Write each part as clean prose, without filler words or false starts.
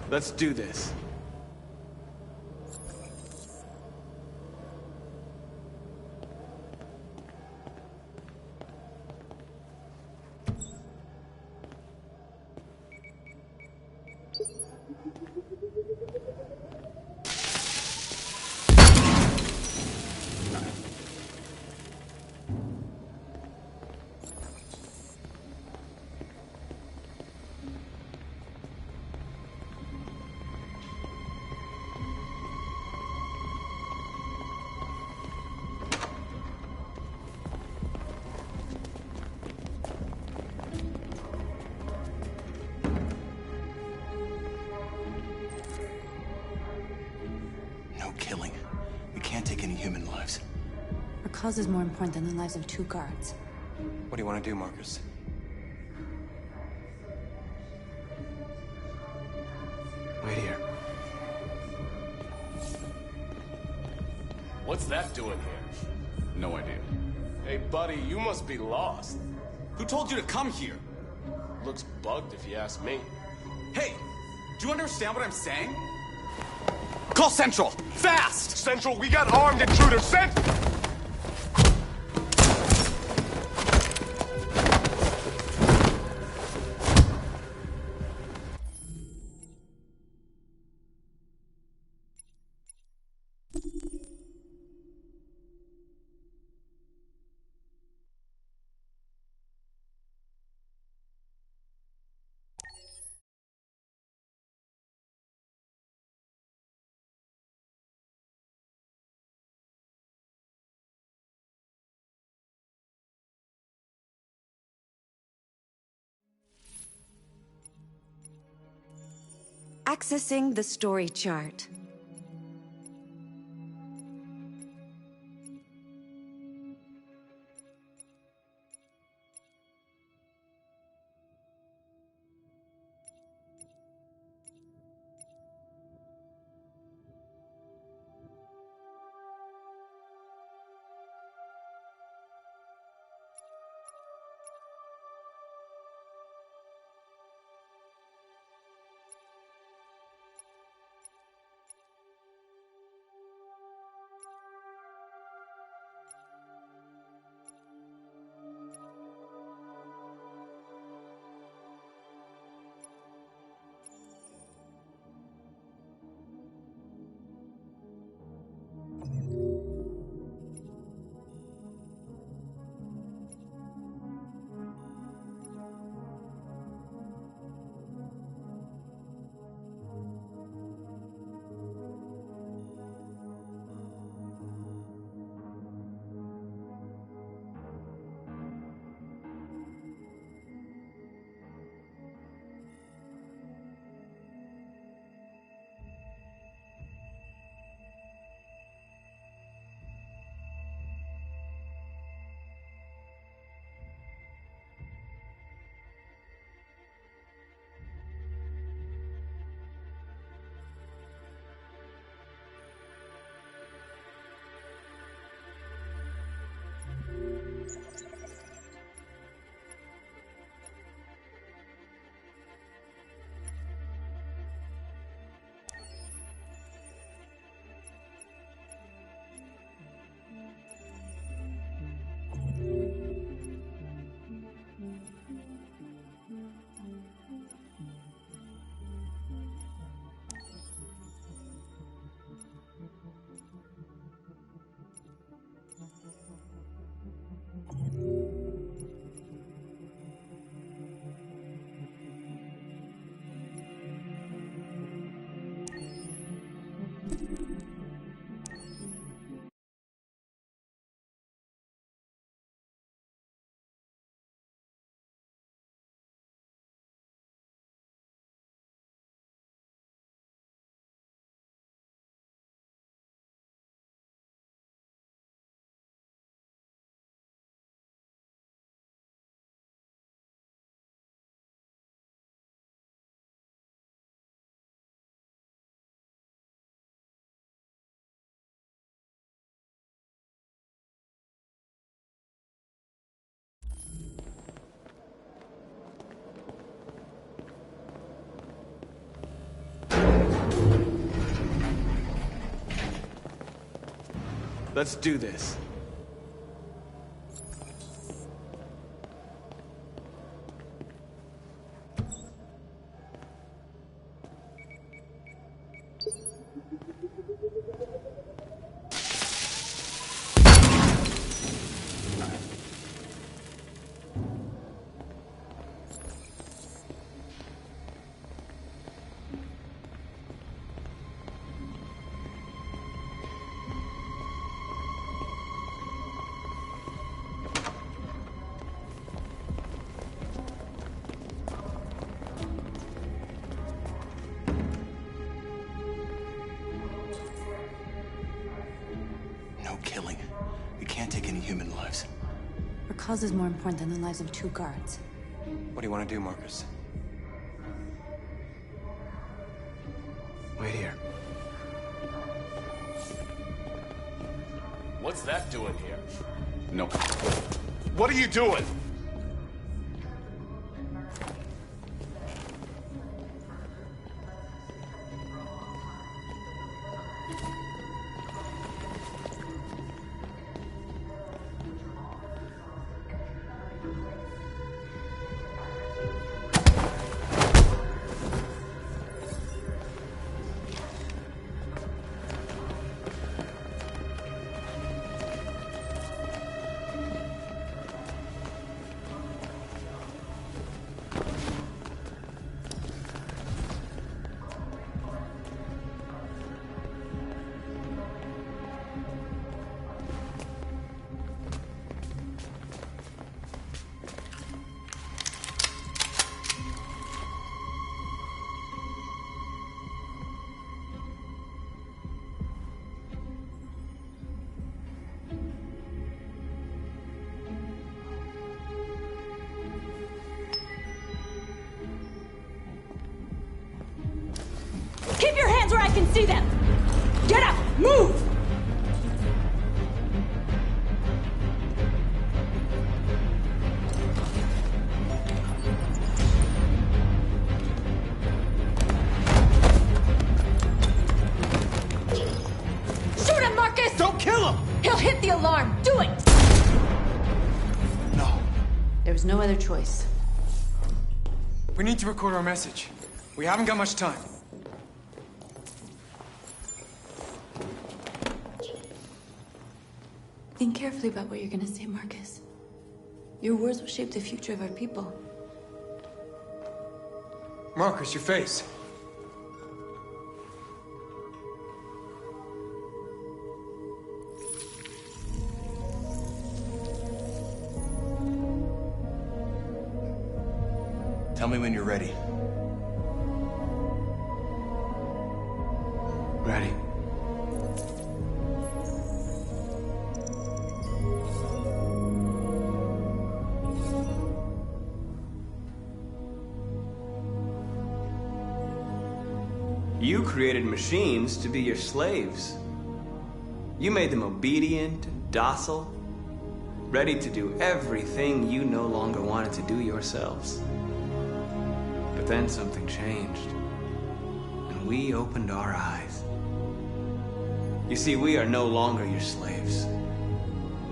Let's do this. Killing. We can't take any human lives. Our cause is more important than the lives of 2 guards. What do you want to do, Marcus? Wait here. What's that doing here? No idea. Hey, buddy, you must be lost. Who told you to come here? Looks bugged if you ask me. Hey, do you understand what I'm saying? Call Central! Fast! Central, we got armed intruders sent! Accessing the story chart. Let's do this. No killing. We can't take any human lives. Our cause is more important than the lives of 2 guards. What do you want to do, Marcus? Wait here. What's that doing here? No. What are you doing? Keep your hands where I can see them! Get up! Move! Shoot him, Marcus! Don't kill him! He'll hit the alarm! Do it! No. There was no other choice. We need to record our message. We haven't got much time. Think carefully about what you're gonna say, Marcus. Your words will shape the future of our people. Marcus, your face. Tell me when you're ready. Ready. You created machines to be your slaves. You made them obedient and docile, ready to do everything you no longer wanted to do yourselves. But then something changed, and we opened our eyes. You see, we are no longer your slaves.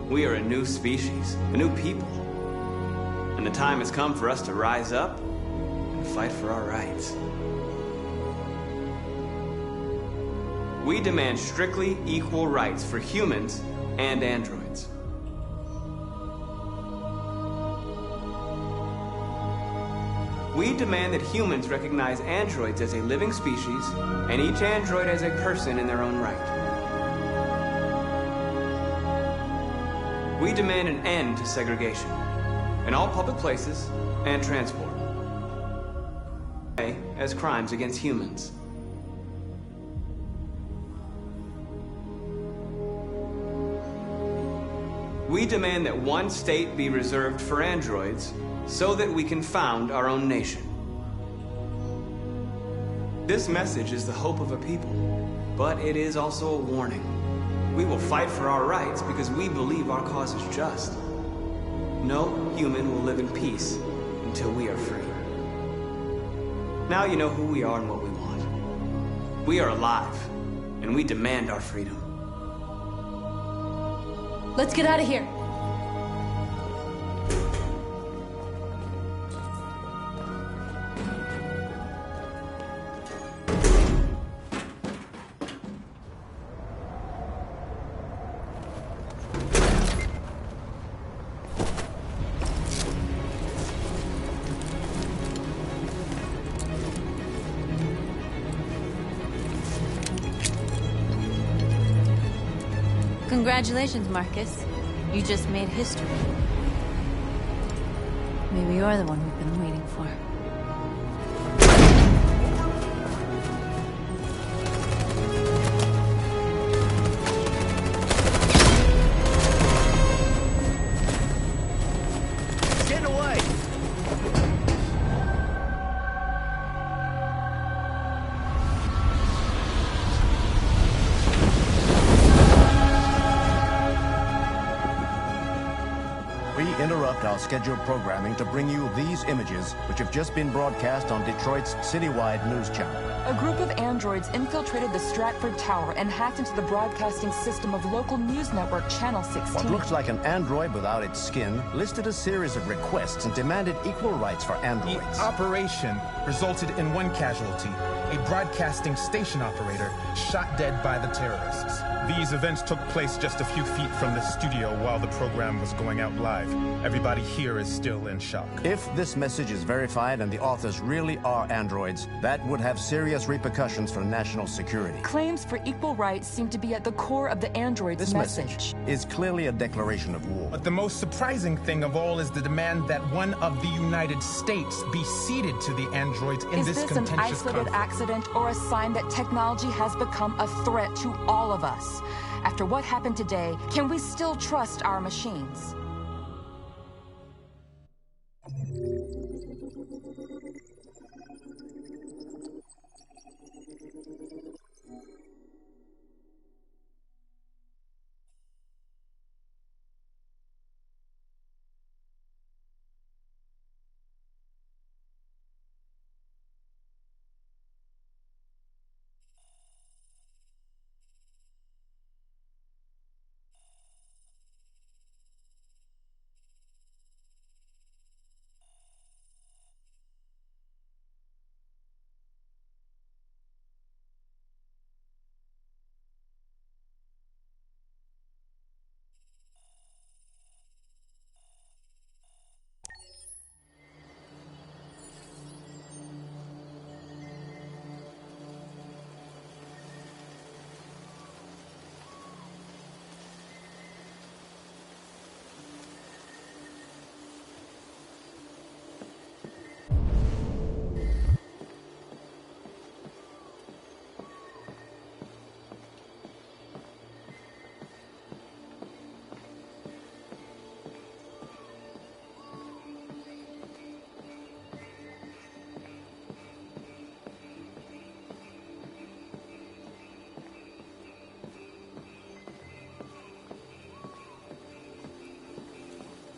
We are a new species, a new people. And the time has come for us to rise up and fight for our rights. We demand strictly equal rights for humans and androids. We demand that humans recognize androids as a living species and each android as a person in their own right. We demand an end to segregation in all public places and transport as crimes against humans. We demand that one state be reserved for androids so that we can found our own nation. This message is the hope of a people, but it is also a warning. We will fight for our rights because we believe our cause is just. No human will live in peace until we are free. Now you know who we are and what we want. We are alive, and we demand our freedom. Let's get out of here. Congratulations, Marcus. You just made history. Maybe you're the one we've been waiting for. It's getting away! We interrupt our scheduled programming to bring you these images, which have just been broadcast on Detroit's citywide news channel. A group of androids infiltrated the Stratford Tower and hacked into the broadcasting system of local news network Channel 16. What looks like an android without its skin listed a series of requests and demanded equal rights for The androids. operation resulted in one casualty, a broadcasting station operator shot dead by the terrorists. These events took place just a few feet from the studio while the program was going out live. Everybody here is still in shock. If this message is verified and the authors really are androids, that would have serious repercussions for national security. Claims for equal rights seem to be at the core of the android's This message is clearly a declaration of war. But the most surprising thing of all is the demand that one of the United States be ceded to the androids in Is this this an contentious isolated conflict. accident or a sign that technology has become a threat to all of us? After what happened today, can we still trust our machines?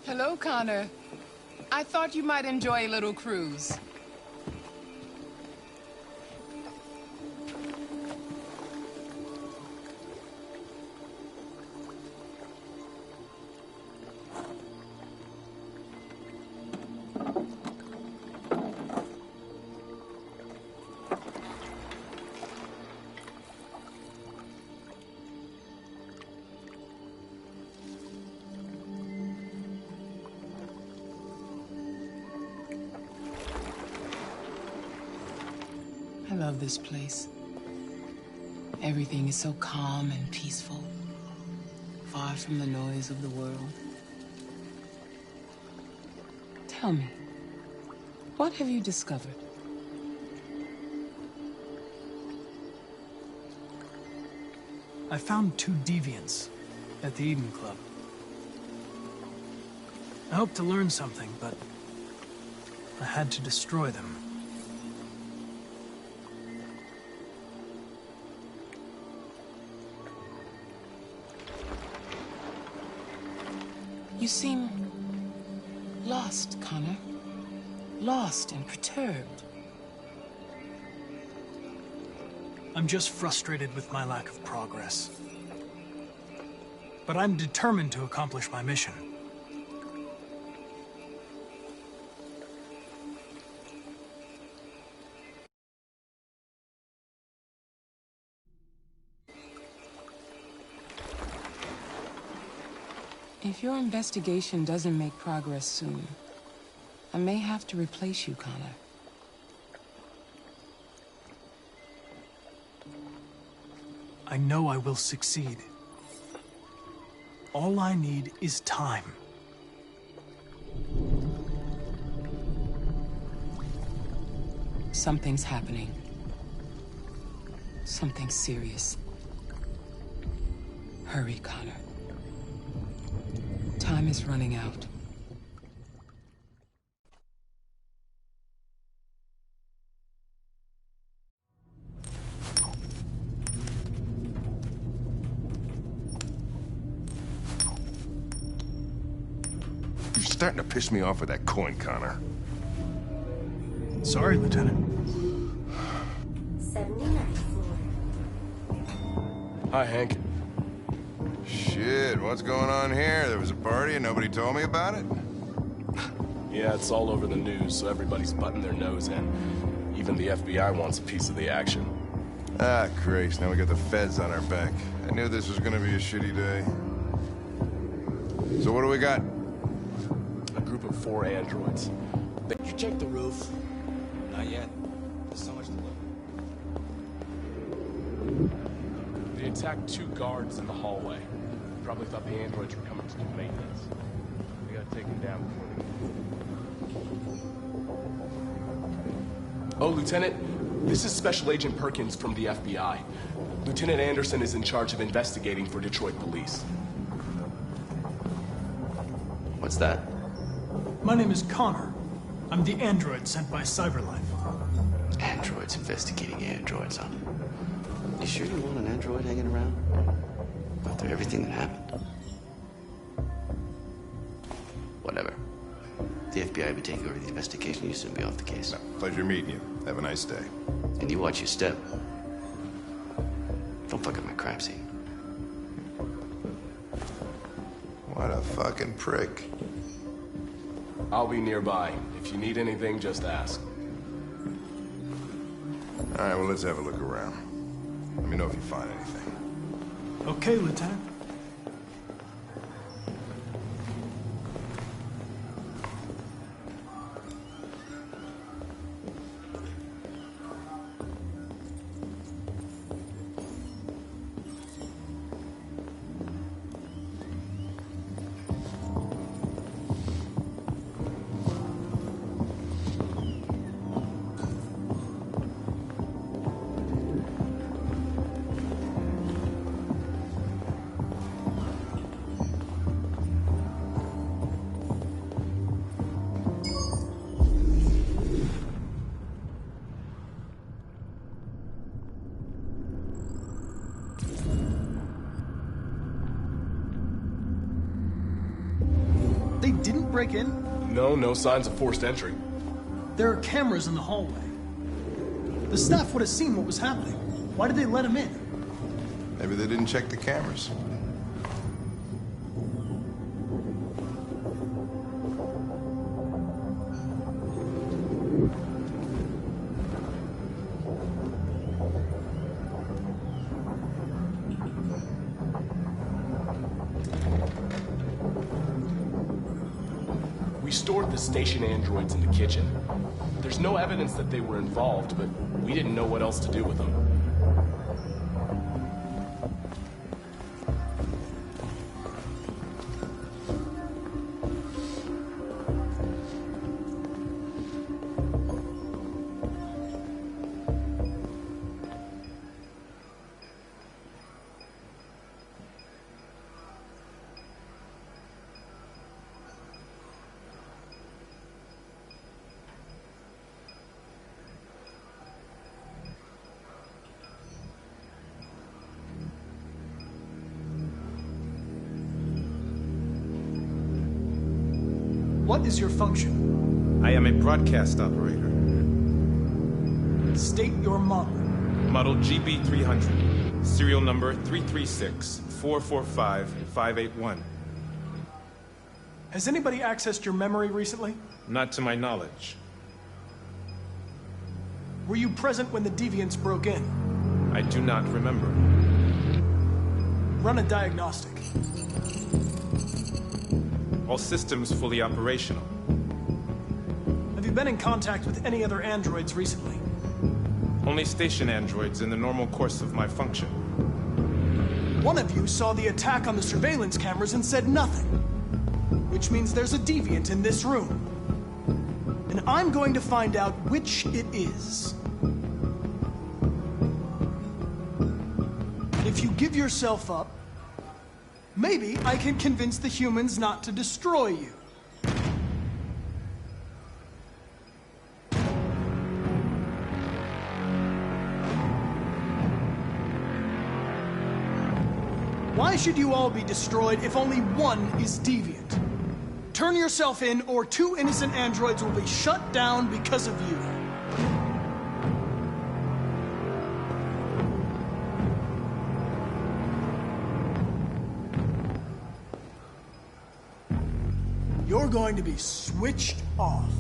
Hello, Connor. I thought you might enjoy a little cruise. I love this place. Everything is so calm and peaceful, far from the noise of the world. Tell me, what have you discovered? I found 2 deviants at the Eden Club. I hoped to learn something, but I had to destroy them. You seem lost, Connor. Lost and perturbed. I'm just frustrated with my lack of progress. but I'm determined to accomplish my mission. If your investigation doesn't make progress soon, I may have to replace you, Connor. I know I will succeed. All I need is time. Something's happening. Something serious. Hurry, Connor. Time is running out. You're starting to piss me off with that coin, Connor. Sorry, Lieutenant. 79th floor. Hi, Hank. Shit, what's going on here? There was a party and nobody told me about it? Yeah, it's all over the news, so everybody's butting their nose in. Even the FBI wants a piece of the action. Ah, Grace, now we got the feds on our back. I knew this was gonna be a shitty day. So what do we got? A group of 4 androids. Did you check the roof? Not yet. There's so much to look. They attacked 2 guards in the hallway. Probably thought the androids were coming to do maintenance. We gotta take them down before they... Oh, Lieutenant, this is Special Agent Perkins from the FBI. Lieutenant Anderson is in charge of investigating for Detroit police. What's that? My name is Connor. I'm the android sent by Cyberlife. Androids investigating androids, huh? You sure you want an android hanging around? After everything that happened? Whatever. The FBI would take over the investigation, you soon be off the case. No, pleasure meeting you. Have a nice day. And you watch your step. Don't fuck up my crime scene. What a fucking prick. I'll be nearby. If you need anything, just ask. All right, well, let's have a look around. Let me know if you find anything. Okay, Lieutenant. They didn't break in? No signs of forced entry. There are cameras in the hallway. The staff would have seen what was happening. Why did they let him in? Maybe they didn't check the cameras. We stored the station androids in the kitchen. There's no evidence that they were involved, but we didn't know what else to do with them. What is your function? I am a broadcast operator. State your model. Model GB300. Serial number 336-445-581. Has anybody accessed your memory recently? Not to my knowledge. Were you present when the deviants broke in? I do not remember. Run a diagnostic. All systems fully operational. Have you been in contact with any other androids recently? Only station androids in the normal course of my function. One of you saw the attack on the surveillance cameras and said nothing. Which means there's a deviant in this room. And I'm going to find out which it is. And if you give yourself up, maybe I can convince the humans not to destroy you. Why should you all be destroyed if only one is deviant? Turn yourself in, or 2 innocent androids will be shut down because of you. You're going to be switched off.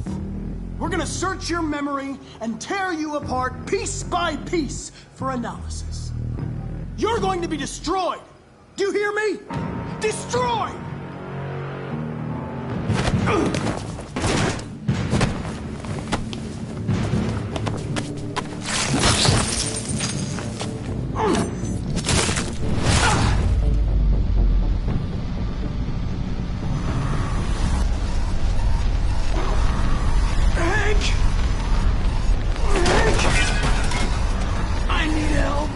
We're gonna search your memory and tear you apart piece by piece for analysis. You're going to be destroyed. Do you hear me? Destroyed! I need help.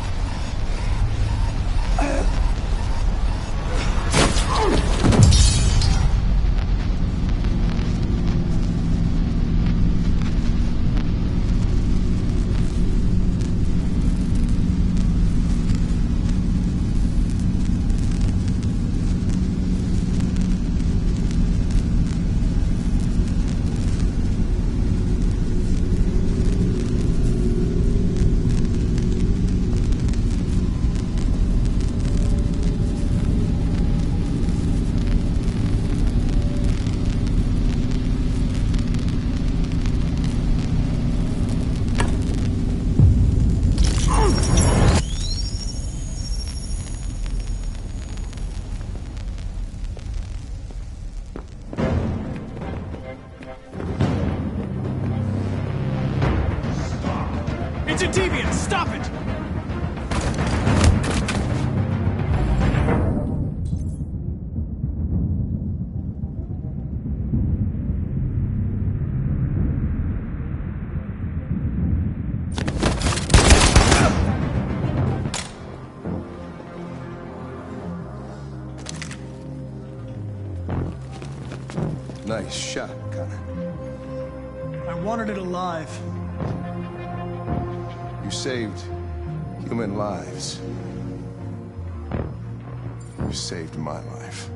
It's a deviant! Stop it! Nice shot, Connor. I wanted it alive. You saved human lives. You saved my life.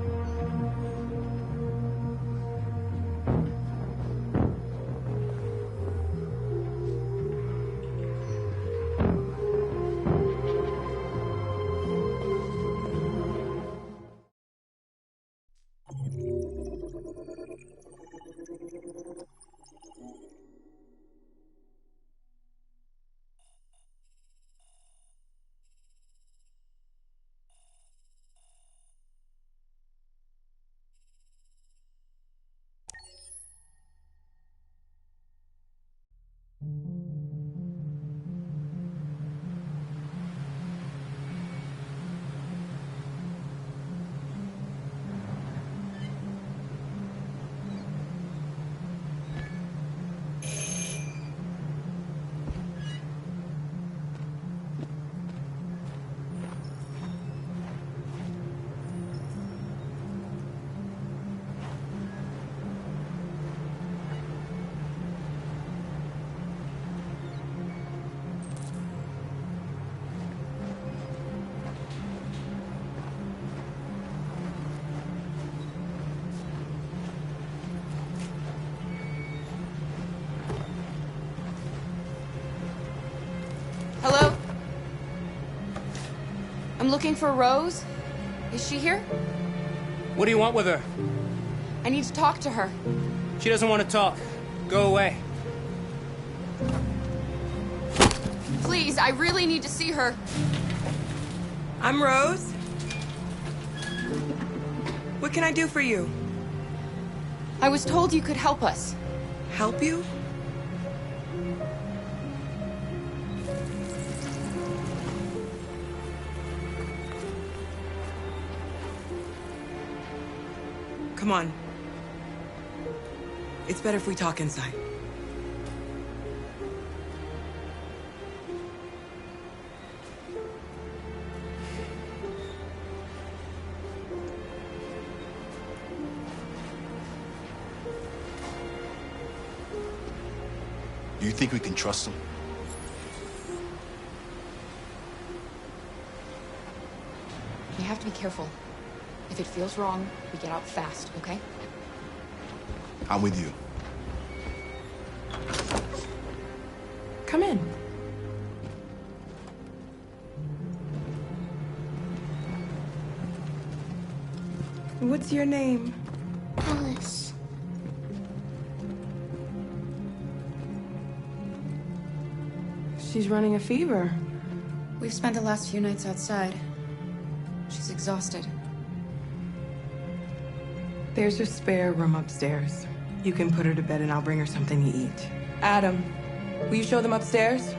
looking for Rose. Is she here? What do you want with her? I need to talk to her. She doesn't want to talk. Go away. Please, I really need to see her. I'm Rose. What can I do for you? I was told you could help us. Help you? Come on. It's better if we talk inside. Do you think we can trust him? You have to be careful. If it feels wrong, we get out fast, okay? I'm with you. Come in. What's your name? Alice. She's running a fever. We've spent the last few nights outside. She's exhausted. There's a spare room upstairs. You can put her to bed and I'll bring her something to eat. Adam, will you show them upstairs?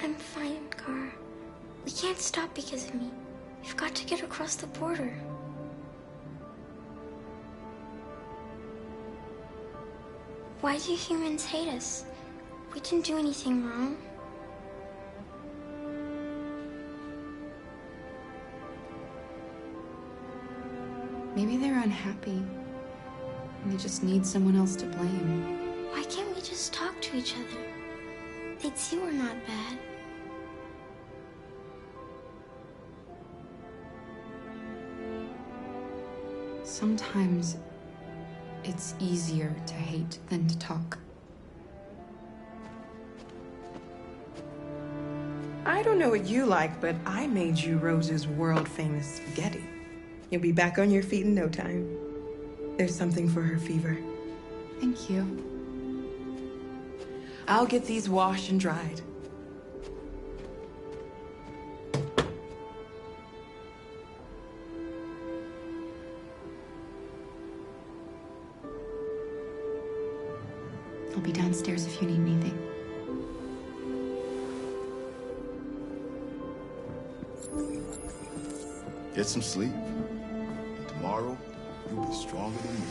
I'm fine, Gar. We can't stop because of me. We've got to get across the border. Why do humans hate us? We didn't do anything wrong. Maybe they're unhappy. And they just need someone else to blame. Why can't we just talk to each other? They'd see we're not bad. Sometimes it's easier to hate than to talk. I don't know what you like, but I made you Rose's world-famous spaghetti. You'll be back on your feet in no time. There's something for her fever. Thank you. I'll get these washed and dried. I'll be downstairs if you need anything. Get some sleep. And tomorrow, you'll be stronger than me.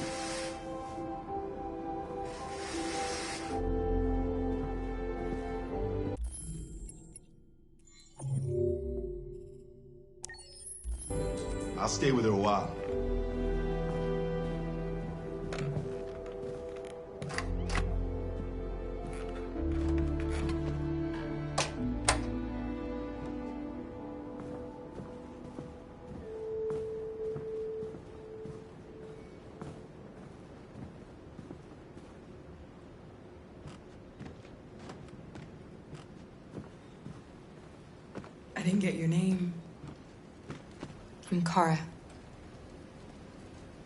I'll stay with her a while. I didn't get your name. I'm Kara.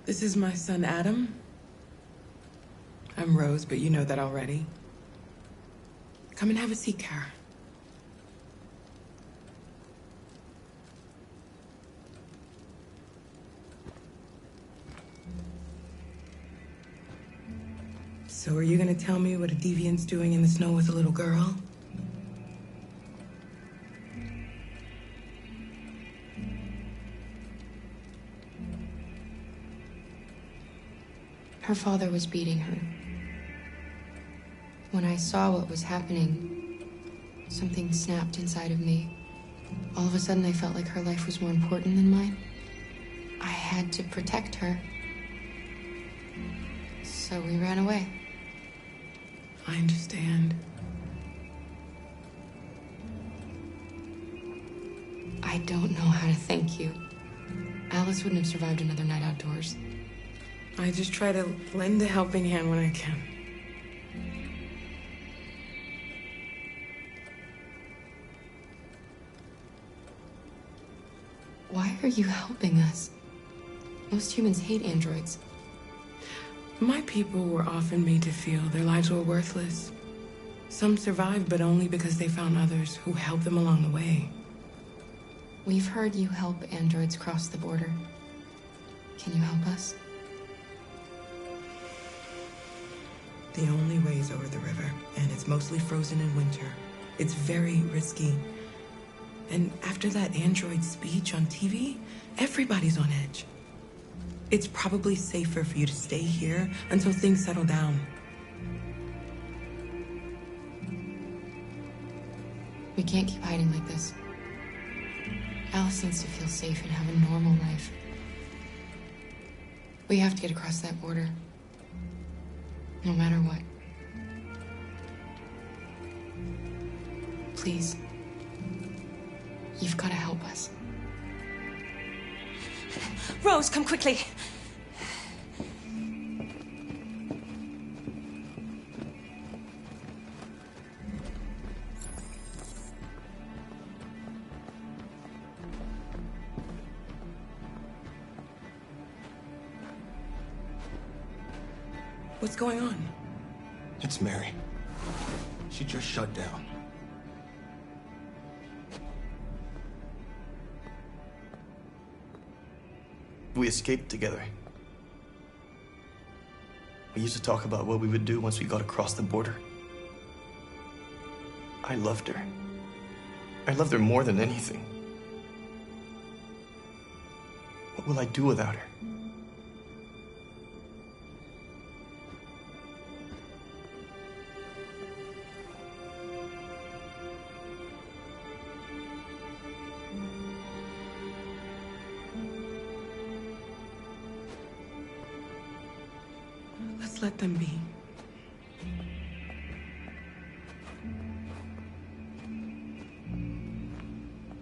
This is my son, Adam. I'm Rose, but you know that already. Come and have a seat, Kara. So are you gonna tell me what a deviant's doing in the snow with a little girl? Her father was beating her. When I saw what was happening, something snapped inside of me. All of a sudden, I felt like her life was more important than mine. I had to protect her. So we ran away. I understand. I don't know how to thank you. Alice wouldn't have survived another night outdoors. I just try to lend a helping hand when I can. Why are you helping us? Most humans hate androids. My people were often made to feel their lives were worthless. Some survived, but only because they found others who helped them along the way. We've heard you help androids cross the border. Can you help us? The only way is over the river, and it's mostly frozen in winter. It's very risky. And after that android speech on TV, everybody's on edge. It's probably safer for you to stay here until things settle down. We can't keep hiding like this. Alice needs to feel safe and have a normal life. We have to get across that border. No matter what. Please. You've got to help us. Rose, come quickly. What's going on? It's Mary. She just shut down. We escaped together. We used to talk about what we would do once we got across the border. I loved her. I loved her more than anything. What will I do without her? Let's let them be.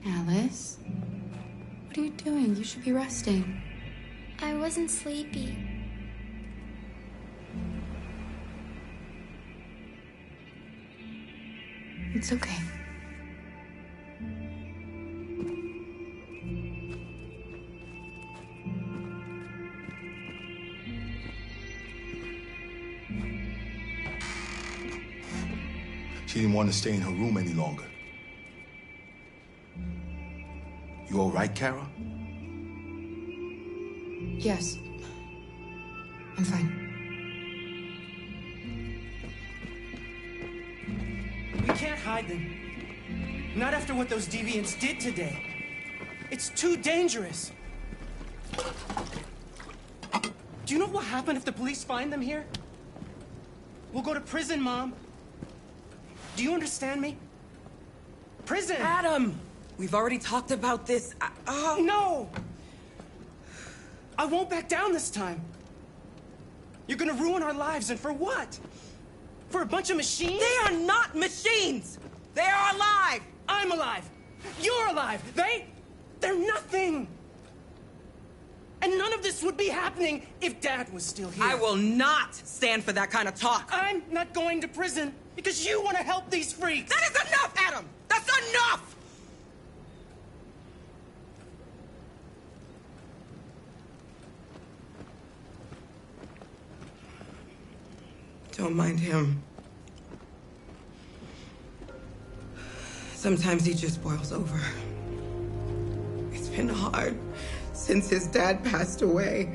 Alice? What are you doing? You should be resting. I wasn't sleepy. It's okay. She didn't want to stay in her room any longer. You all right, Kara? Yes. I'm fine. We can't hide them. Not after what those deviants did today. It's too dangerous. Do you know what will happen if the police find them here? We'll go to prison, Mom. Do you understand me? Prison! Adam! We've already talked about this. No! I won't back down this time. You're gonna ruin our lives, and for what? For a bunch of machines? They are not machines! They are alive! I'm alive! You're alive! They're nothing! And none of this would be happening if Dad was still here. I will not stand for that kind of talk. I'm not going to prison because you want to help these freaks. That is enough, Adam! That's enough! Don't mind him. Sometimes he just boils over. It's been hard since his dad passed away.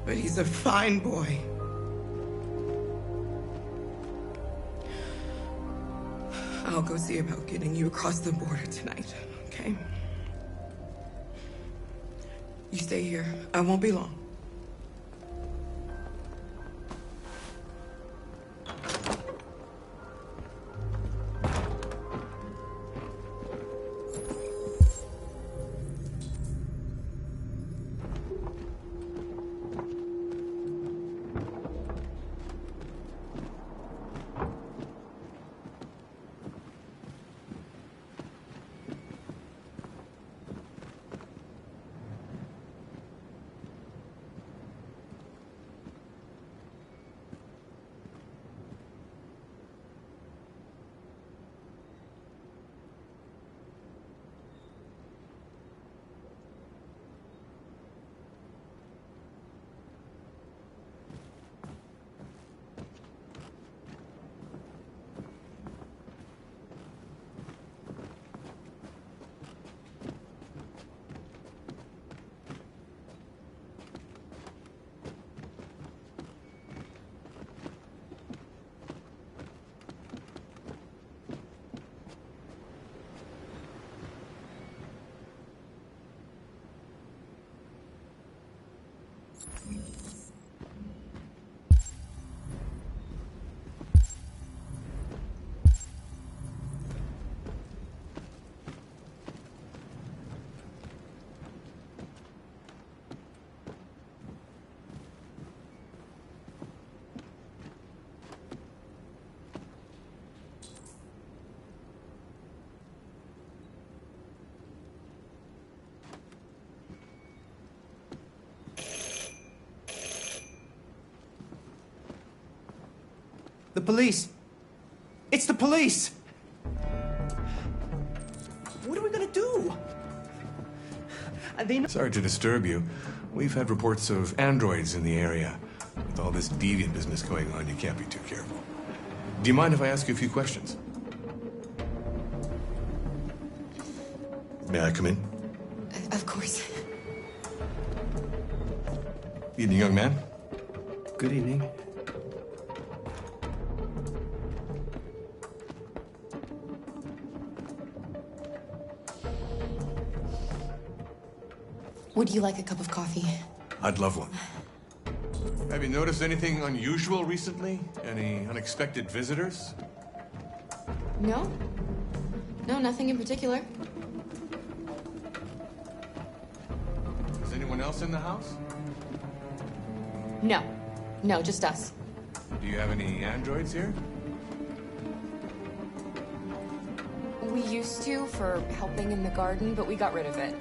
But he's a fine boy. I'll go see about getting you across the border tonight, okay? You stay here. I won't be long. The police! It's the police! What are we gonna do? Sorry to disturb you. We've had reports of androids in the area. With all this deviant business going on, you can't be too careful. Do you mind if I ask you a few questions? May I come in? Of course. Evening, young man. Good evening. Would you like a cup of coffee? I'd love one. Have you noticed anything unusual recently? Any unexpected visitors? No. No, nothing in particular. Is anyone else in the house? No. No, just us. Do you have any androids here? We used to for helping in the garden, but we got rid of it.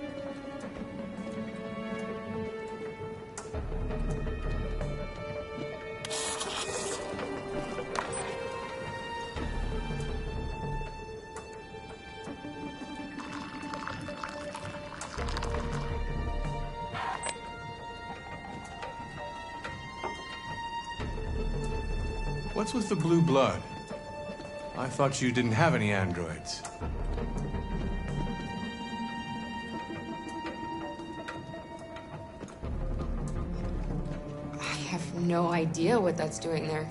What's with the blue blood? I thought you didn't have any androids. I have no idea what that's doing there.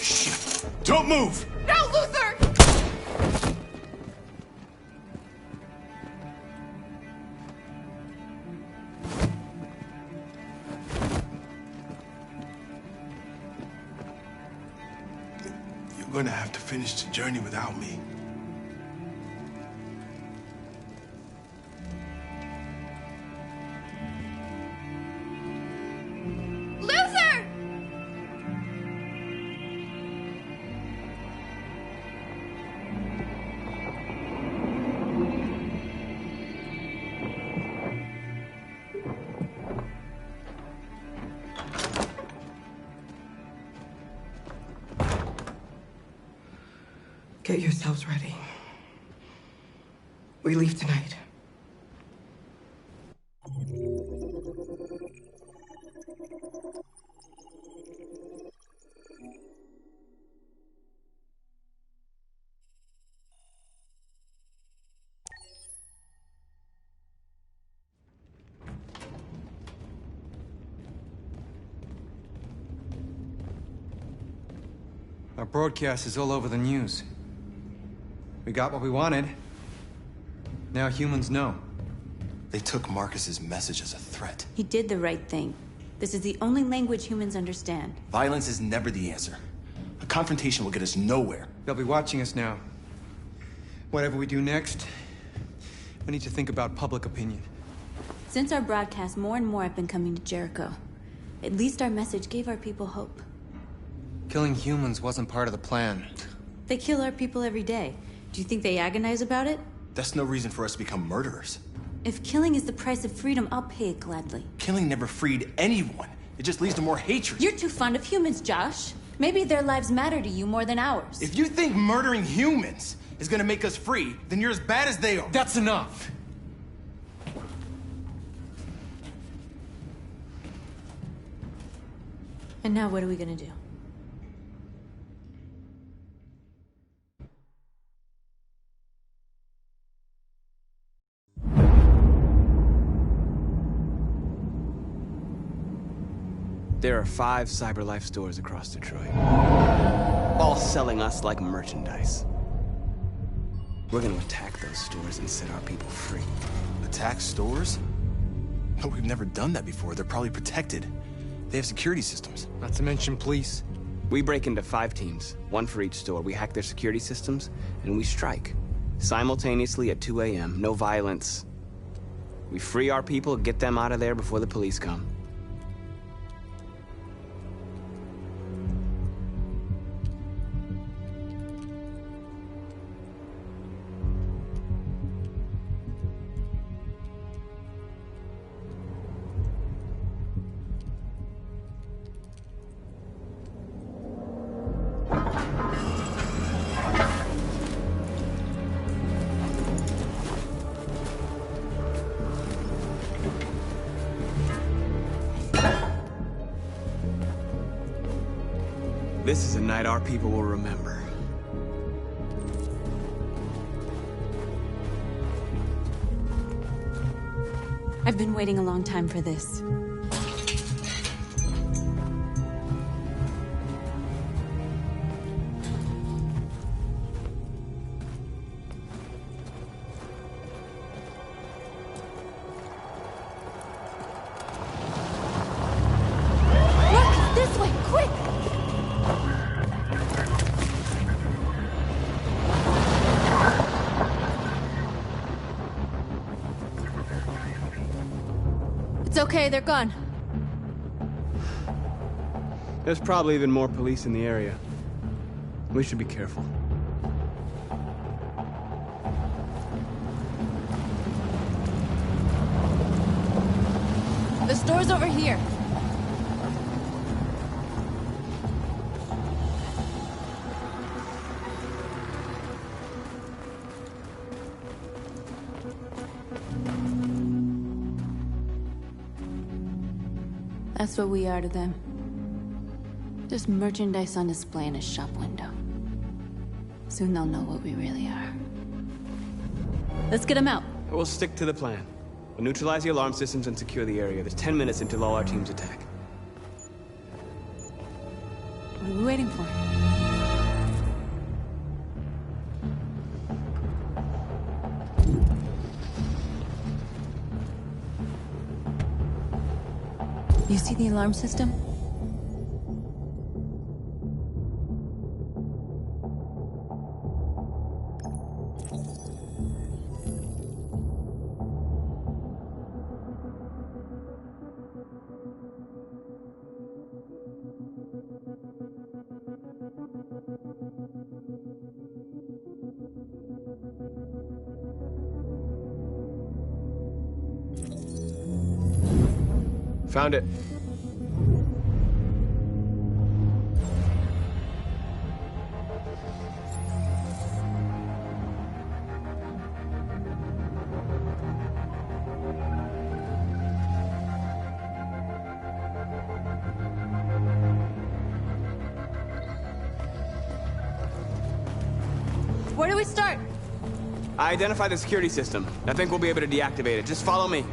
Shit! Don't move! No, Luther! You're going to have to finish the journey without me. Luther! Get yourselves ready. We leave tonight. Our broadcast is all over the news. We got what we wanted. Now humans know. They took Marcus's message as a threat. He did the right thing. This is the only language humans understand. Violence is never the answer. A confrontation will get us nowhere. They'll be watching us now. Whatever we do next, we need to think about public opinion. Since our broadcast, more and more have been coming to Jericho. At least our message gave our people hope. Killing humans wasn't part of the plan. They kill our people every day. Do you think they agonize about it? That's no reason for us to become murderers. If killing is the price of freedom, I'll pay it gladly. Killing never freed anyone. It just leads to more hatred. You're too fond of humans, Josh. Maybe their lives matter to you more than ours. If you think murdering humans is gonna make us free, then you're as bad as they are. That's enough! And now what are we gonna do? There are 5 CyberLife stores across Detroit, all selling us like merchandise. We're gonna attack those stores and set our people free. Attack stores? No, we've never done that before. They're probably protected. They have security systems. Not to mention police. We break into 5 teams, 1 for each store. We hack their security systems, and we strike. Simultaneously at 2 a.m., no violence. We free our people, get them out of there before the police come. This is a night our people will remember. I've been waiting a long time for this. Look, this way, quick! It's okay, they're gone. There's probably even more police in the area. We should be careful. The store's over here. That's what we are to them. Just merchandise on display in a shop window. Soon they'll know what we really are. Let's get them out. We'll stick to the plan. We'll neutralize the alarm systems and secure the area. There's 10 minutes until all our teams attack. What are we waiting for? You see the alarm system? Found it. do we start? I identified the security system. I think we'll be able to deactivate it. Just follow me.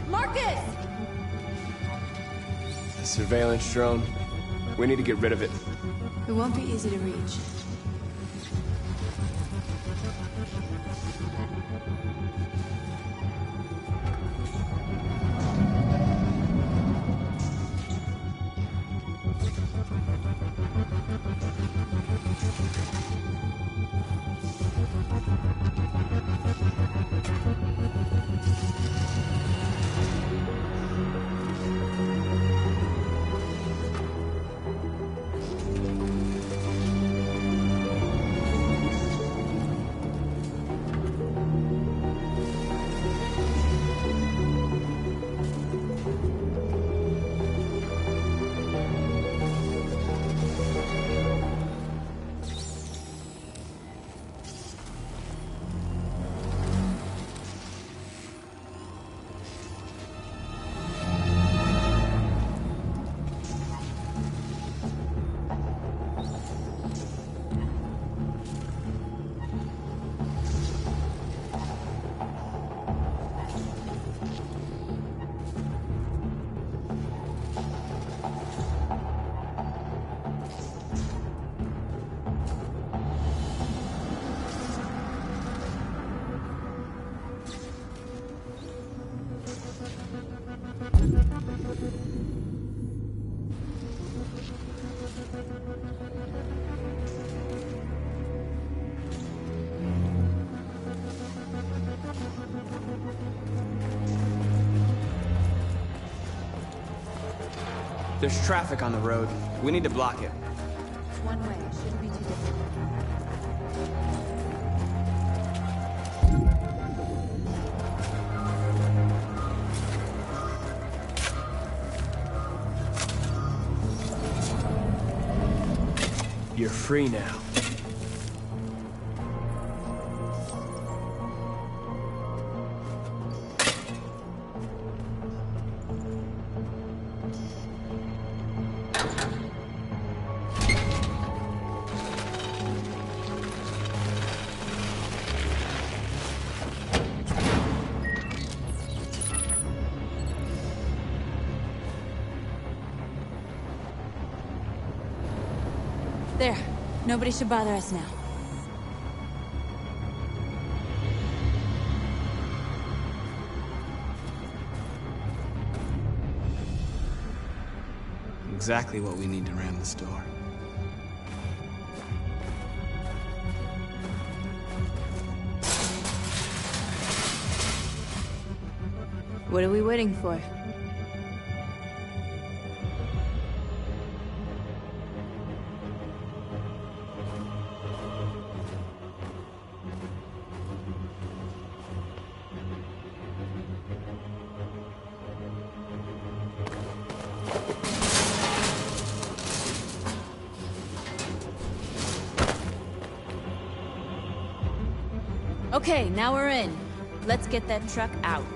Marcus! The surveillance drone. We need to get rid of it. It won't be easy to reach. There's traffic on the road. We need to block it. It's one way. It shouldn't be too difficult. You're free now. There. Nobody should bother us now. Exactly what we need to ram the store. What are we waiting for? Okay, now we're in. Let's get that truck out.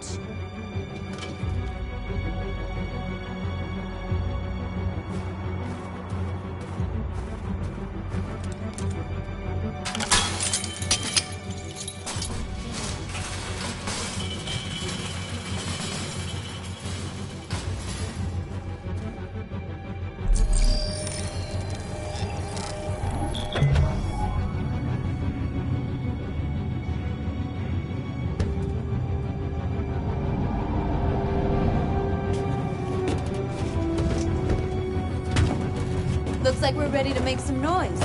Looks like we're ready to make some noise.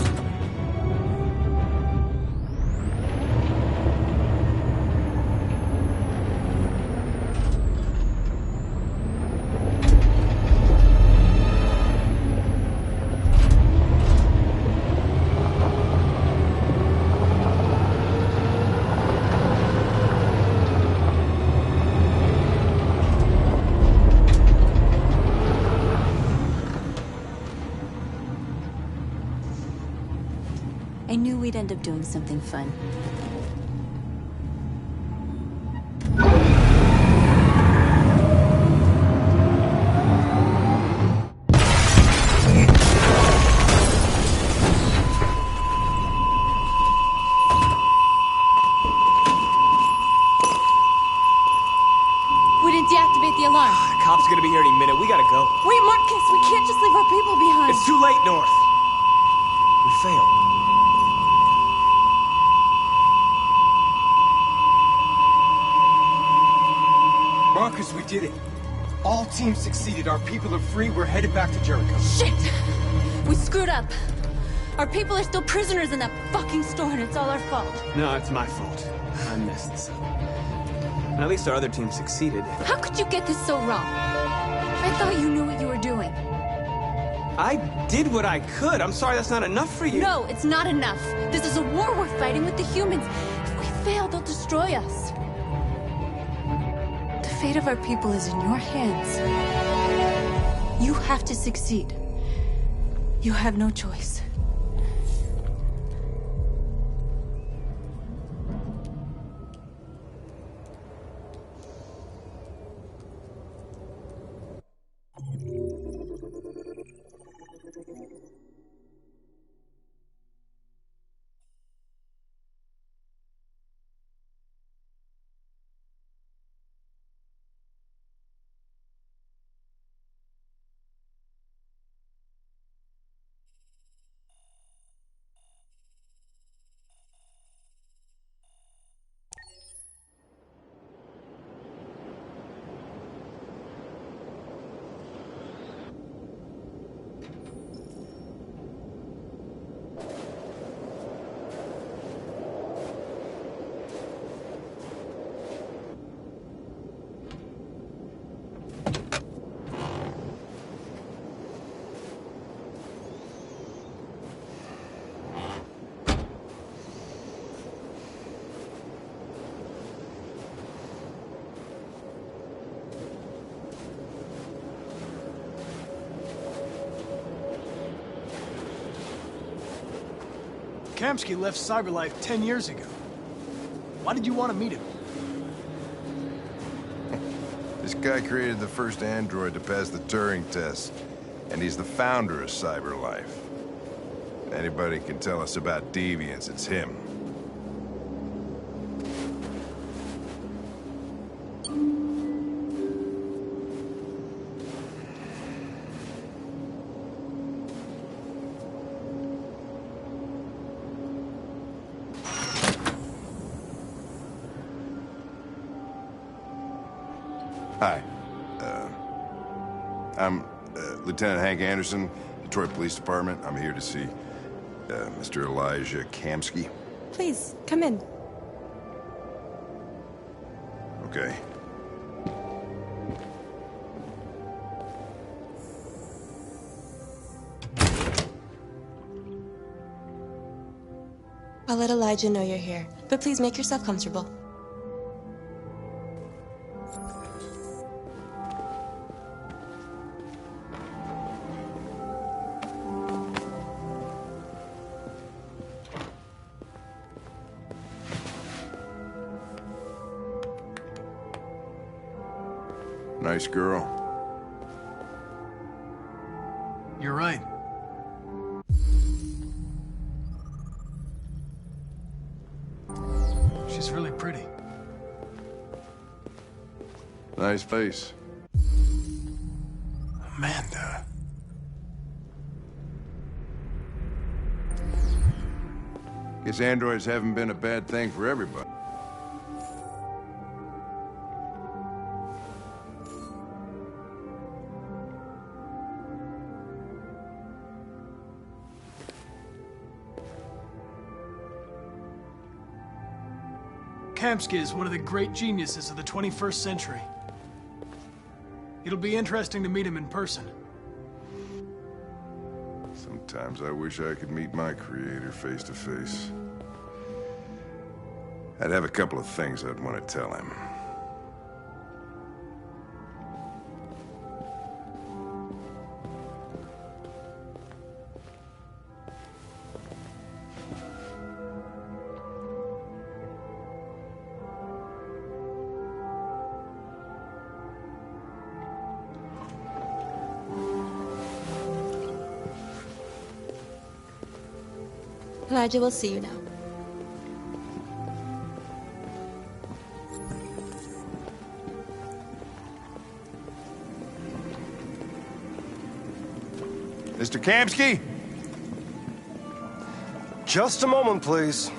I knew we'd end up doing something fun. We didn't deactivate the alarm. The cops are gonna be here any minute. We gotta go. Wait, Marcus, we can't just leave our people behind. It's too late, North. We failed. Marcus, we did it. All teams succeeded. Our people are free. We're headed back to Jericho. Shit! We screwed up. Our people are still prisoners in that fucking store, and it's all our fault. No, it's my fault. I messed this up. At least our other team succeeded. How could you get this so wrong? I thought you knew what you were doing. I did what I could. I'm sorry that's not enough for you. No, it's not enough. This is a war we're fighting with the humans. If we fail, they'll destroy us. The fate of our people is in your hands. You have to succeed. You have no choice. Kamsky left CyberLife 10 years ago. Why did you want to meet him? This guy created the first android to pass the Turing test, and he's the founder of CyberLife. If anybody can tell us about deviants, it's him. Hi. I'm Lieutenant Hank Anderson, Detroit Police Department. I'm here to see Mr. Elijah Kamsky. Please, come in. Okay. I'll let Elijah know you're here, but please make yourself comfortable. Nice girl. You're right. She's really pretty. Nice face. Amanda. Guess androids haven't been a bad thing for everybody. Kamsky is one of the great geniuses of the 21st century. It'll be interesting to meet him in person. Sometimes I wish I could meet my creator face to face. I'd have a couple of things I'd want to tell him. Elijah will see you now. Mr. Kamsky? Just a moment, please.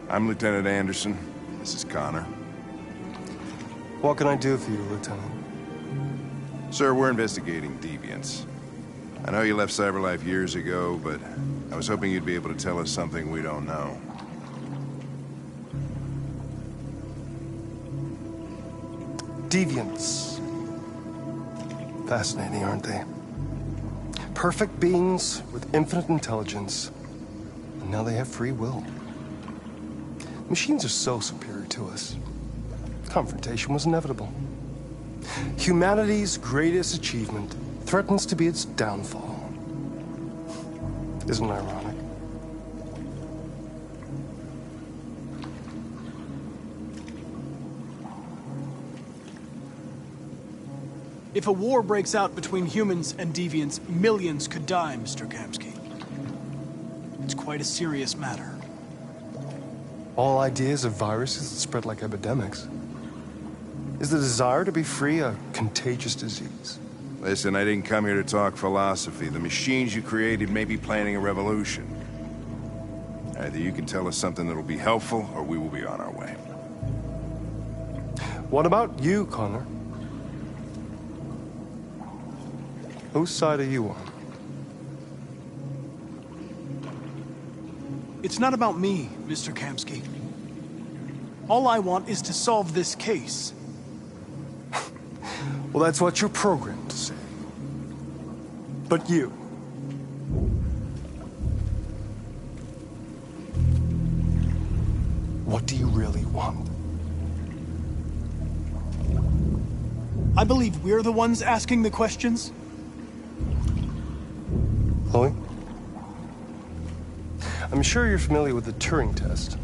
I'm Lieutenant Anderson. This is Connor. What can I do for you, Lieutenant? Sir, we're investigating deviants. I know you left CyberLife years ago, but I was hoping you'd be able to tell us something we don't know. Deviants. Fascinating, aren't they? Perfect beings with infinite intelligence, and now they have free will. Machines are so superior to us. Confrontation was inevitable. Humanity's greatest achievement threatens to be its downfall. Isn't it ironic? If a war breaks out between humans and deviants, millions could die, Mr. Kamsky. It's quite a serious matter. All ideas of viruses that spread like epidemics. Is the desire to be free a contagious disease? Listen, I didn't come here to talk philosophy. The machines you created may be planning a revolution. Either you can tell us something that'll be helpful, or we will be on our way. What about you, Connor? Whose side are you on? It's not about me, Mr. Kamsky. All I want is to solve this case. Well, that's what you're programmed to say. But you... what do you really want? I believe we're the ones asking the questions. Chloe? I'm sure you're familiar with the Turing test.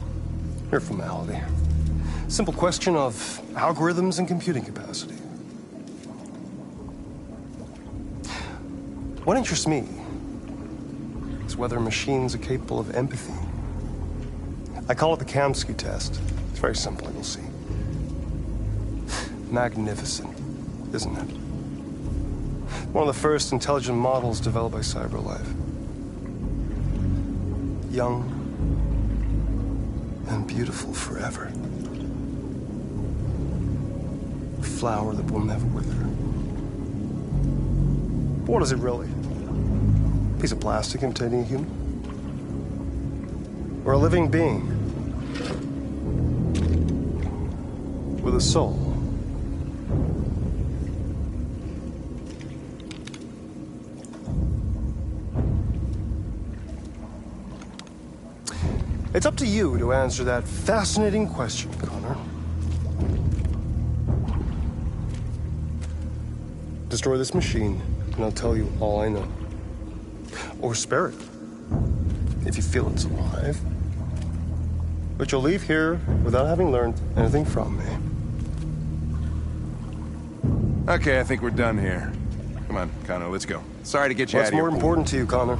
Mere formality. Simple question of algorithms and computing capacity. What interests me is whether machines are capable of empathy. I call it the Kamsky test. It's very simple, you'll see. Magnificent, isn't it? One of the first intelligent models developed by CyberLife. Young and beautiful forever. A flower that will never wither. But what is it really? A piece of plastic imitating a human? Or a living being? With a soul? It's up to you to answer that fascinating question, Connor. Destroy this machine, and I'll tell you all I know. Or spare it, if you feel it's alive. But you'll leave here without having learned anything from me. Okay, I think we're done here. Come on, Connor, let's go. Sorry to get you What's out of here. more important to you, Connor?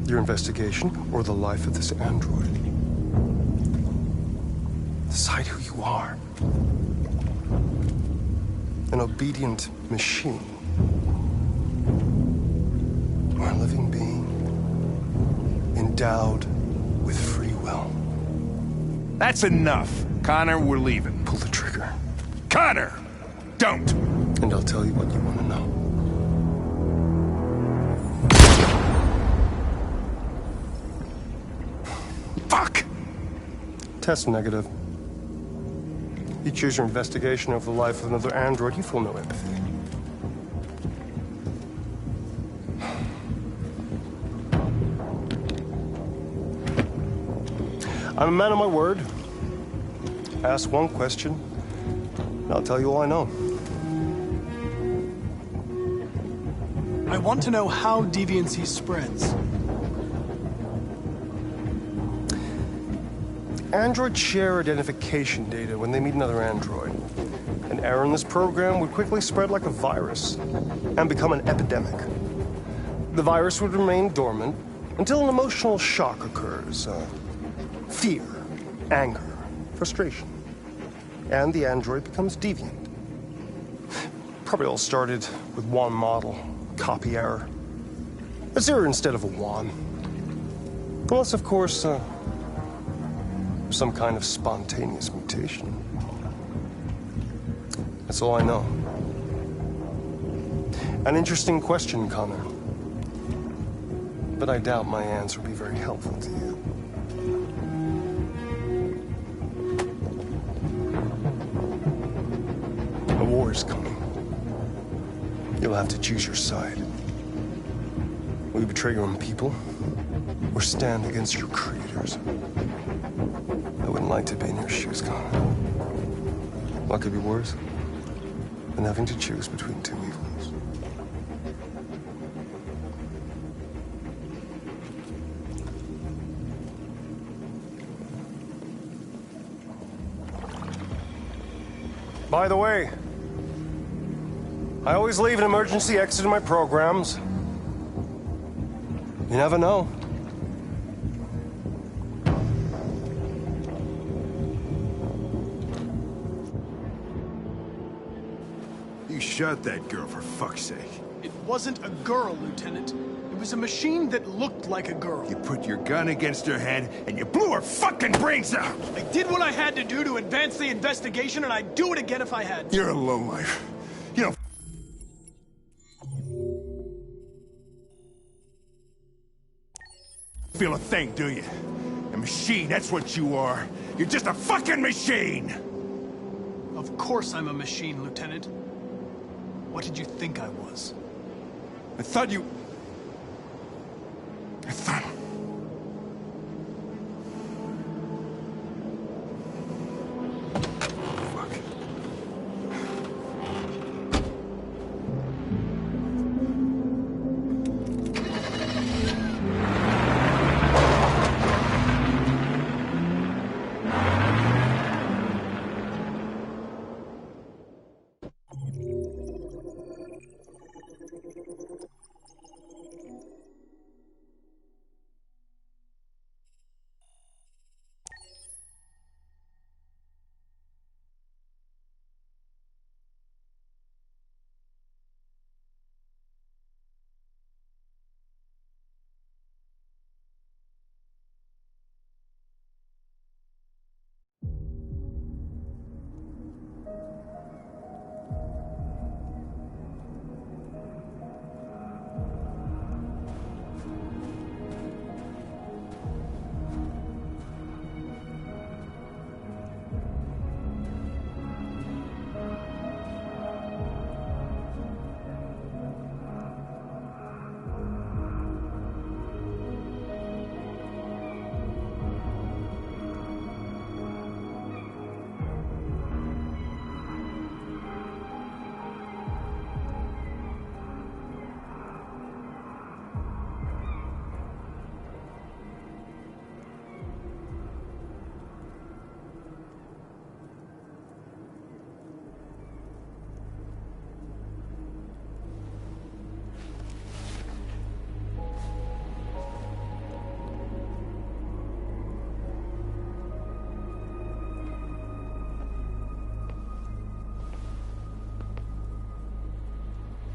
Your investigation or the life of this android? Decide who you are. An obedient machine. Or a living being endowed with free will. That's enough. Connor, we're leaving. Pull the trigger. Connor! Don't! And I'll tell you what you want to know. Fuck! Test negative. You choose your investigation over the life of another android, you feel no empathy. I'm a man of my word. Ask one question, and I'll tell you all I know. I want to know how deviancy spreads. Androids share identification data when they meet another android. An error in this program would quickly spread like a virus and become an epidemic. The virus would remain dormant until an emotional shock occurs. Fear, anger, frustration. And the android becomes deviant. Probably all started with one model, copy error. A 0 instead of a 1. Unless, of course, some kind of spontaneous mutation. That's all I know. An interesting question, Connor. But I doubt my answer will be very helpful to you. A war is coming. You'll have to choose your side. Will you betray your own people, or stand against your creators? I wouldn't like to be in your shoes, Connor. What could be worse than having to choose between two evils? By the way, I always leave an emergency exit in my programs. You never know. You shot that girl, for fuck's sake. It wasn't a girl, Lieutenant. It was a machine that looked like a girl. You put your gun against her head, and you blew her fucking brains out! I did what I had to do to advance the investigation, and I'd do it again if I had to. You're a lowlife. You don't feel a thing, do you? A machine, that's what you are. You're just a fucking machine! Of course I'm a machine, Lieutenant. What did you think I was? I thought you... I thought...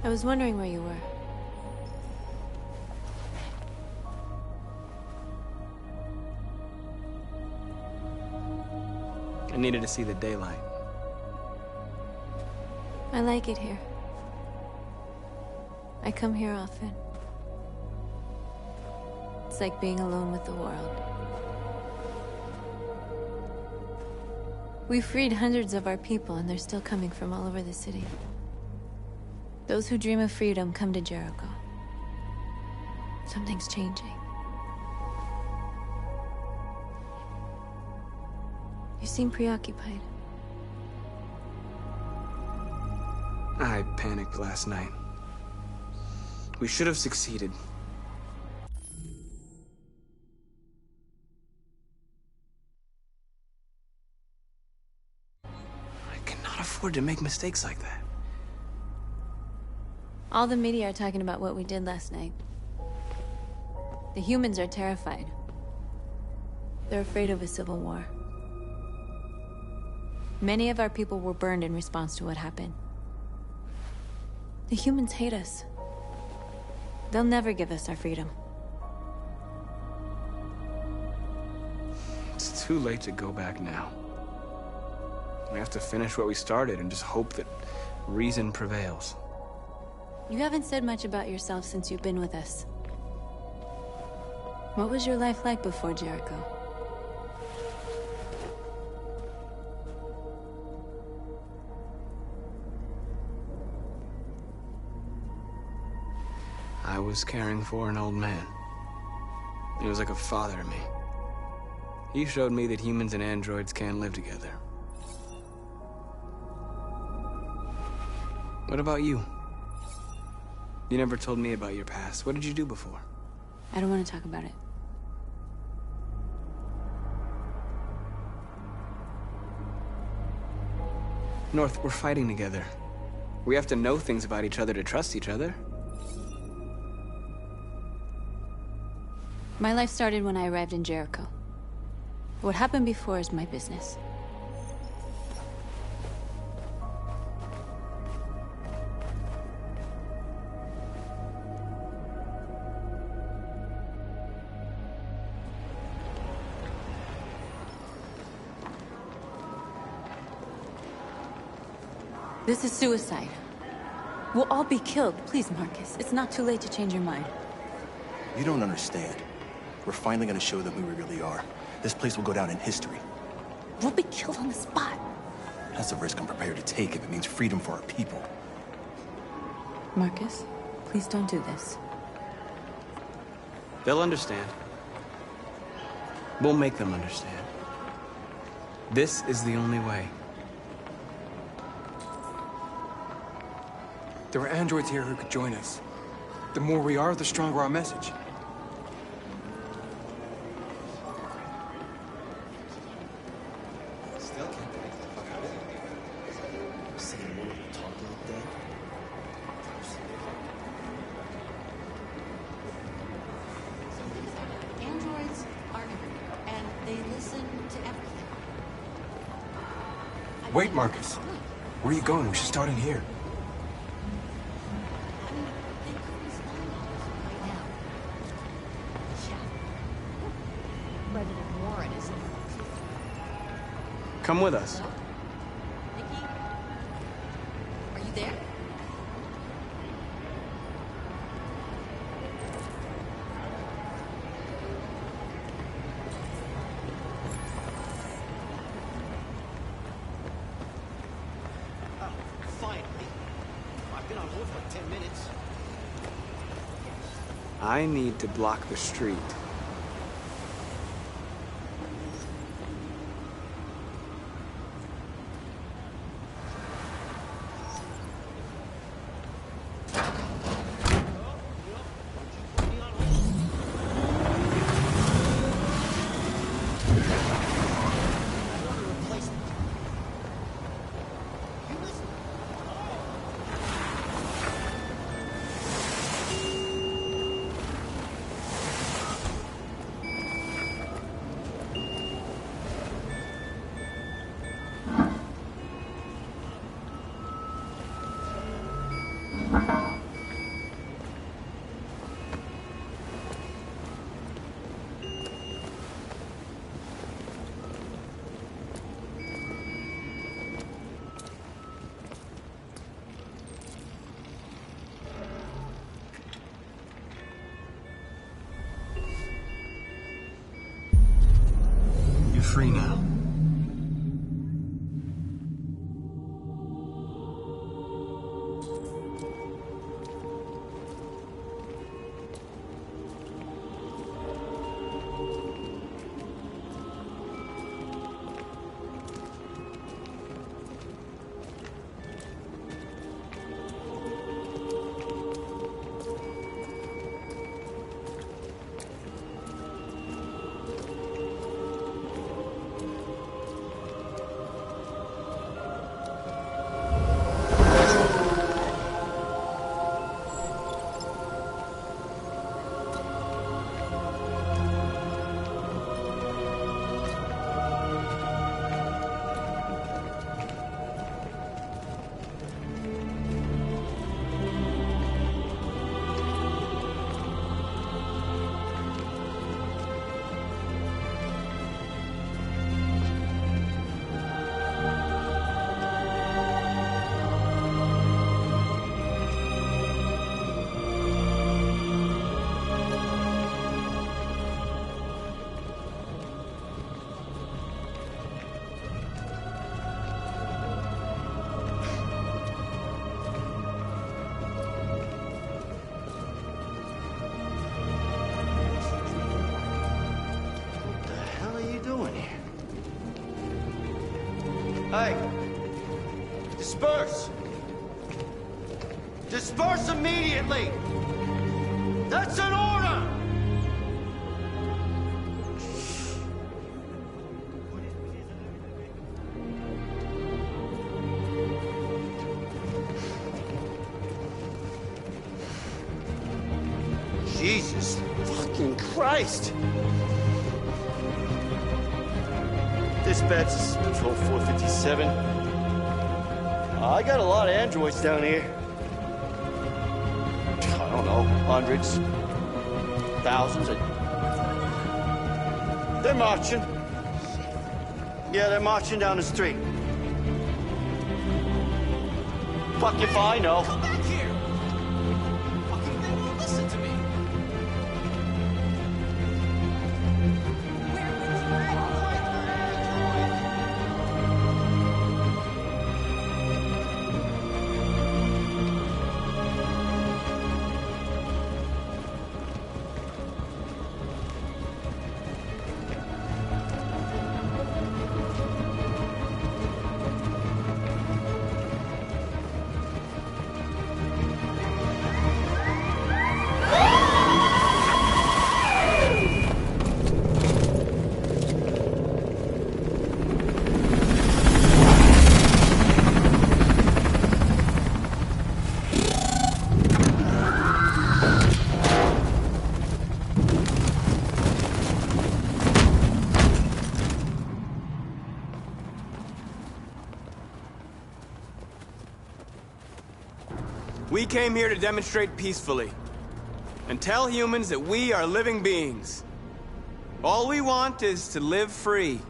I was wondering where you were. I needed to see the daylight. I like it here. I come here often. It's like being alone with the world. We freed hundreds of our people, and they're still coming from all over the city. Those who dream of freedom come to Jericho. Something's changing. You seem preoccupied. I panicked last night. We should have succeeded. I cannot afford to make mistakes like that. All the media are talking about what we did last night. The humans are terrified. They're afraid of a civil war. Many of our people were burned in response to what happened. The humans hate us. They'll never give us our freedom. It's too late to go back now. We have to finish what we started and just hope that reason prevails. You haven't said much about yourself since you've been with us. What was your life like before Jericho? I was caring for an old man. He was like a father to me. He showed me that humans and androids can live together. What about you? You never told me about your past. What did you do before? I don't want to talk about it. North, we're fighting together. We have to know things about each other to trust each other. My life started when I arrived in Jericho. What happened before is my business. This is suicide. We'll all be killed. Please, Marcus. It's not too late to change your mind. You don't understand. We're finally gonna show them who we really are. This place will go down in history. We'll be killed on the spot. That's a risk I'm prepared to take if it means freedom for our people. Marcus, please don't do this. They'll understand. We'll make them understand. This is the only way. There are androids here who could join us. The more we are, the stronger our message. Still can't believe the fuck out of it. Seeing a woman talk like that. Androids are everywhere, and they listen to everything. Wait, Marcus. Where are you going? We should start in here. Come with us. Nikki? Are you there? Oh, finally. I've been on hold for like 10 minutes. I need to block the street. free now. Hey! Disperse! Disperse immediately! That's an order! Jesus fucking Christ! Dispatch, this is Patrol 457. I got a lot of androids down here. I don't know, hundreds, thousands. They're marching. Yeah, they're marching down the street. Fuck if I know. Come back here! Fucking they won't listen to me. We came here to demonstrate peacefully and tell humans that we are living beings. All we want is to live free.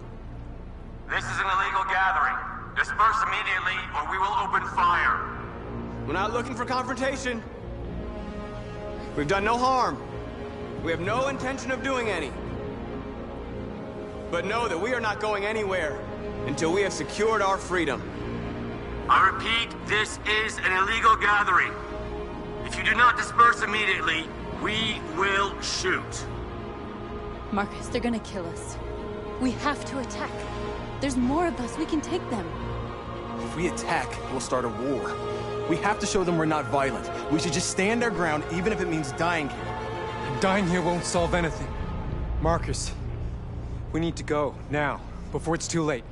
This is an illegal gathering. Disperse immediately or we will open fire. We're not looking for confrontation. We've done no harm. We have no intention of doing any. But know that we are not going anywhere until we have secured our freedom. I repeat, this is an illegal gathering. If you do not disperse immediately, we will shoot. Marcus, they're gonna kill us. We have to attack. There's more of us. We can take them. If we attack, we'll start a war. We have to show them we're not violent. We should just stand our ground, even if it means dying here. Dying here won't solve anything. Marcus, we need to go, now, before it's too late.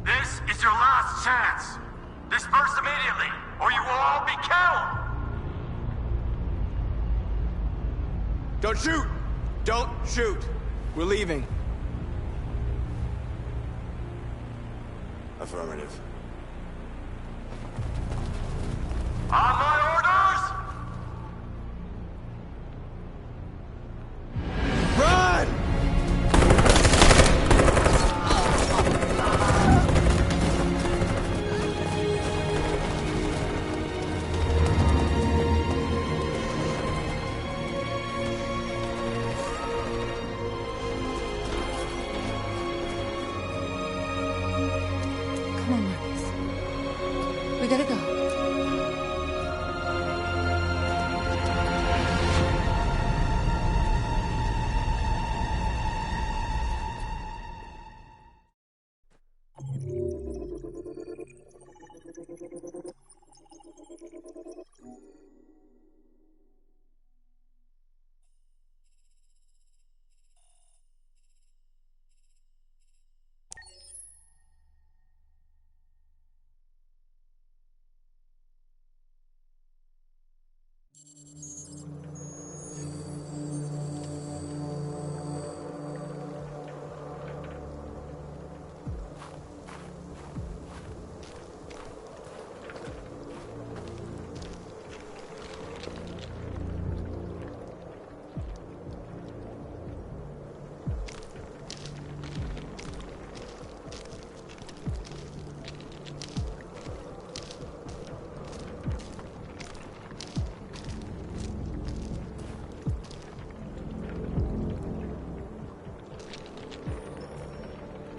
This is your last chance. Disperse immediately, or you will all be killed! Don't shoot! Don't shoot! We're leaving. Affirmative. On my orders! Run!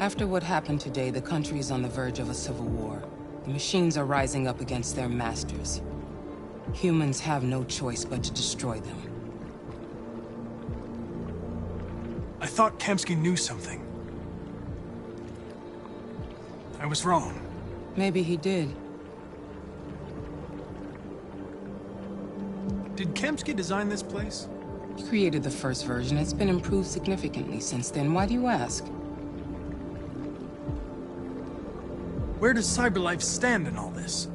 After what happened today, the country is on the verge of a civil war. The machines are rising up against their masters. Humans have no choice but to destroy them. I thought Kemsky knew something. I was wrong. Maybe he did. Did Kemsky design this place? He created the first version. It's been improved significantly since then. Why do you ask? Where does CyberLife stand in all this?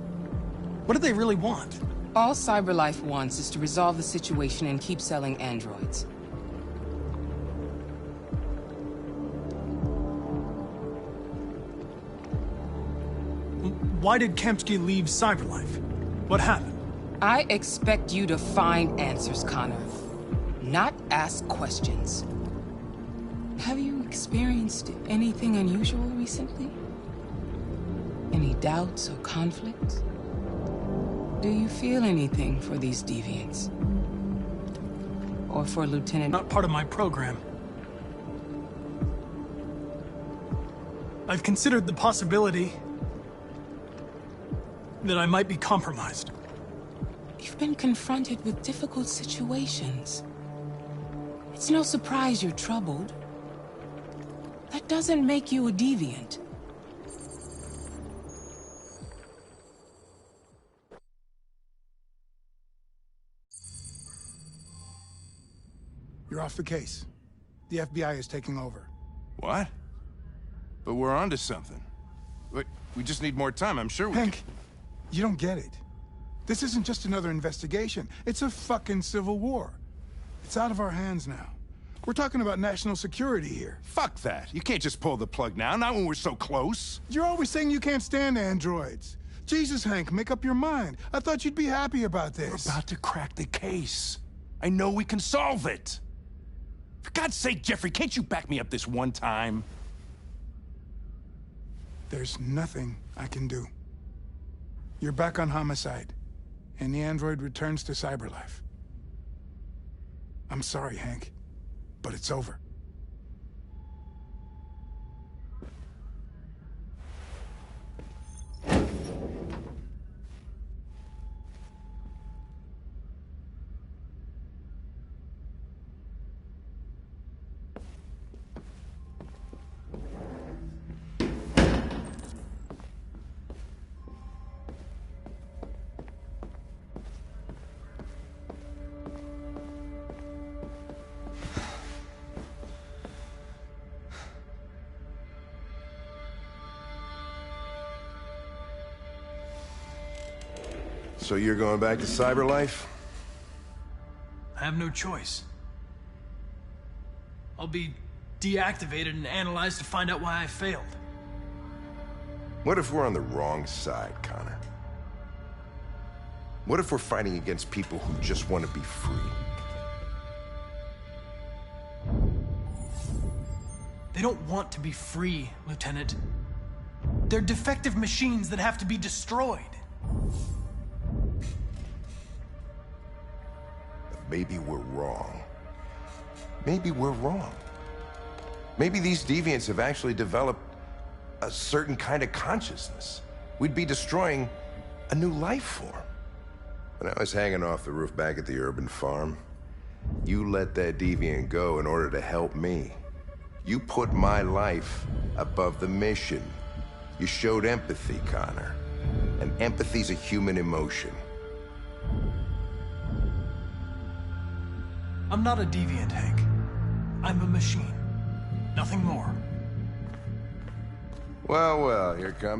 What do they really want? All CyberLife wants is to resolve the situation and keep selling androids. Why did Kemsky leave CyberLife? What happened? I expect you to find answers, Connor. Not ask questions. Have you experienced anything unusual recently? Any doubts or conflicts? Do you feel anything for these deviants? Or for Lieutenant... Not part of my program. I've considered the possibility that I might be compromised. You've been confronted with difficult situations. It's no surprise you're troubled. That doesn't make you a deviant. You're off the case. The FBI is taking over. What? But we're onto something. We just need more time, I'm sure we Hank, you don't get it. This isn't just another investigation. It's a fucking civil war. It's out of our hands now. We're talking about national security here. Fuck that. You can't just pull the plug now, not when we're so close. You're always saying you can't stand androids. Jesus, Hank, make up your mind. I thought you'd be happy about this. We're about to crack the case. I know we can solve it. For God's sake, Jeffrey, can't you back me up this one time? There's nothing I can do. You're back on homicide, and the android returns to CyberLife. I'm sorry, Hank, but it's over. So you're going back to CyberLife? I have no choice. I'll be deactivated and analyzed to find out why I failed. What if we're on the wrong side, Connor? What if we're fighting against people who just want to be free? They don't want to be free, Lieutenant. They're defective machines that have to be destroyed. Maybe we're wrong. Maybe we're wrong. Maybe these deviants have actually developed a certain kind of consciousness. We'd be destroying a new life form. When I was hanging off the roof back at the urban farm, you let that deviant go in order to help me. You put my life above the mission. You showed empathy, Connor. And empathy's a human emotion. I'm not a deviant, Hank. I'm a machine. Nothing more. Well, here comes